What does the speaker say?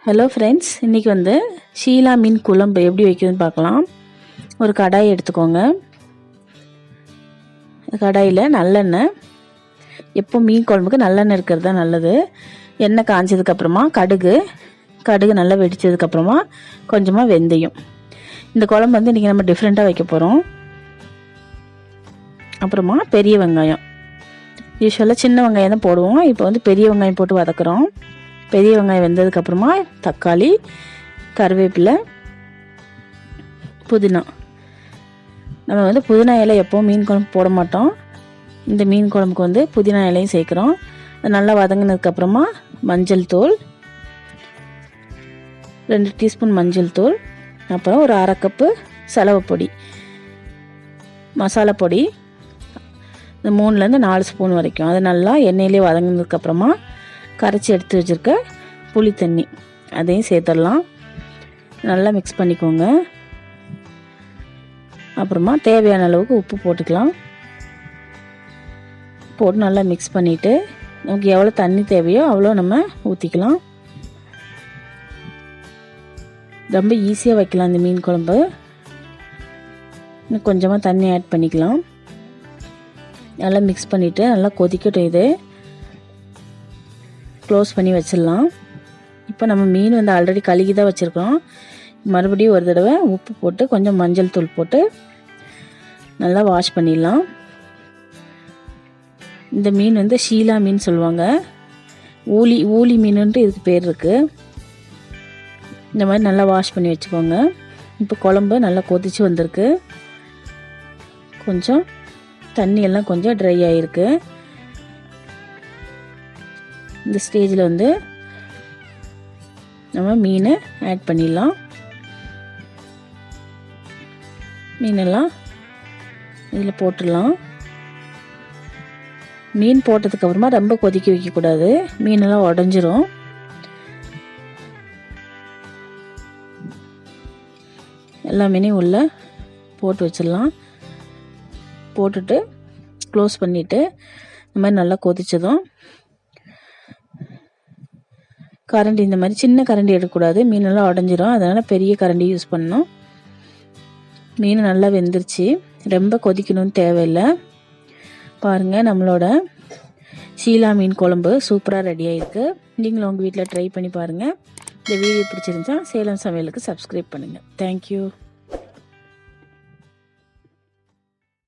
Hello friends, இன்றைக்கி வந்து ஷீலா மீன் குழம்பு எப்படி வைக்கிறதுன்னு பார்க்கலாம். ஒரு கடாய் எடுத்துக்கோங்க. கடாயில் நல்லெண்ணெய், எப்போ மீன் குழம்புக்கு நல்லெண்ணெய் இருக்கிறது தான் நல்லது. எண்ணெய் காய்ச்சதுக்கப்புறமா கடுகு நல்லா வெடித்ததுக்கப்புறமா கொஞ்சமாக வெந்தயம். இந்த குழம்பு வந்து இன்றைக்கி நம்ம டிஃப்ரெண்ட்டாக வைக்க போகிறோம். அப்புறமா பெரிய வெங்காயம், யூஸ்வலாக சின்ன வெங்காயம் தான் போடுவோம். இப்போ வந்து பெரிய வெங்காயம் போட்டு வதக்குறோம். பெரிய வெங்காயம் வெந்ததுக்கப்புறமா தக்காளி, கருவேப்பிலை, புதினா. நம்ம வந்து புதினா இலை எப்போவும் மீன் குழம்பு போட மாட்டோம். இந்த மீன் குழம்புக்கு வந்து புதினா இலையும் சேர்க்குறோம். அது நல்லா வதங்கினதுக்கப்புறமா மஞ்சள் தூள், 2 டீஸ்பூன் மஞ்சள் தூள், அப்புறம் ஒரு 1/2 கப்பு செலவுப்பொடி, மசாலா பொடி, இந்த 3லேருந்து 4 ஸ்பூன் வரைக்கும். அது நல்லா எண்ணெயிலே வதங்கினதுக்கப்புறமா கரைச்சி எடுத்து வச்சுருக்க புளி தண்ணி அதையும் சேர்த்துடலாம். நல்லா மிக்ஸ் பண்ணிக்கோங்க. அப்புறமா தேவையான அளவுக்கு உப்பு போட்டுக்கலாம். போட்டு நல்லா மிக்ஸ் பண்ணிவிட்டு நமக்கு எவ்வளோ தண்ணி தேவையோ அவ்வளோ நம்ம ஊற்றிக்கலாம். ரொம்ப ஈஸியாக வைக்கலாம் இந்த மீன் குழம்பு. இன்னும் கொஞ்சமாக தண்ணி ஆட் பண்ணிக்கலாம். நல்லா மிக்ஸ் பண்ணிவிட்டு நல்லா கொதிக்கட்டும். இது க்ளோஸ் பண்ணி வச்சிடலாம். இப்போ நம்ம மீன் வந்து ஆல்ரெடி கழுகி தான் வச்சுருக்கோம். மறுபடியும் ஒரு தடவை உப்பு போட்டு கொஞ்சம் மஞ்சள் தூள் போட்டு நல்லா வாஷ் பண்ணிடலாம். இந்த மீன் வந்து ஷீலா மீன் சொல்லுவாங்க. ஊலி மீனுன்ட்டு இதுக்கு பேர் இருக்குது. இந்த மாதிரி நல்லா வாஷ் பண்ணி வச்சுக்கோங்க. இப்போ குழம்பு நல்லா கொதிச்சு வந்திருக்கு. கொஞ்சம் தண்ணியெல்லாம் கொஞ்சம் ட்ரை ஆகிருக்கு. இந்த ஸ்டேஜில் வந்து நம்ம மீனை ஆட் பண்ணிடலாம். மீனெல்லாம் இதில் போட்டுடலாம். மீன் போட்டதுக்கப்புறமா ரொம்ப கொதிக்க வைக்கக்கூடாது, மீனெல்லாம் உடஞ்சிரும். எல்லா மீனையும் உள்ளே போட்டு வச்சிடலாம். போட்டுட்டு க்ளோஸ் பண்ணிவிட்டு இந்த மாதிரி நல்லா கொதிச்சதும் கரண்டி, இந்த மாதிரி சின்ன கரண்டி எடுக்கக்கூடாது, மீனெல்லாம் உடஞ்சிரும். அதனால் பெரிய கரண்டி யூஸ் பண்ணணும். மீன் நல்லா வெந்துருச்சு, ரொம்ப கொதிக்கணும்னு தேவையில்லை. பாருங்கள், நம்மளோட ஷீலா மீன் குழம்பு சூப்பராக ரெடி ஆகிருக்கு. நீங்களும் உங்கள் வீட்டில் ட்ரை பண்ணி பாருங்கள். இந்த வீடியோ பிடிச்சிருந்துச்சா சேலம் சமையலுக்கு சப்ஸ்கிரைப் பண்ணுங்கள். தேங்க்யூ.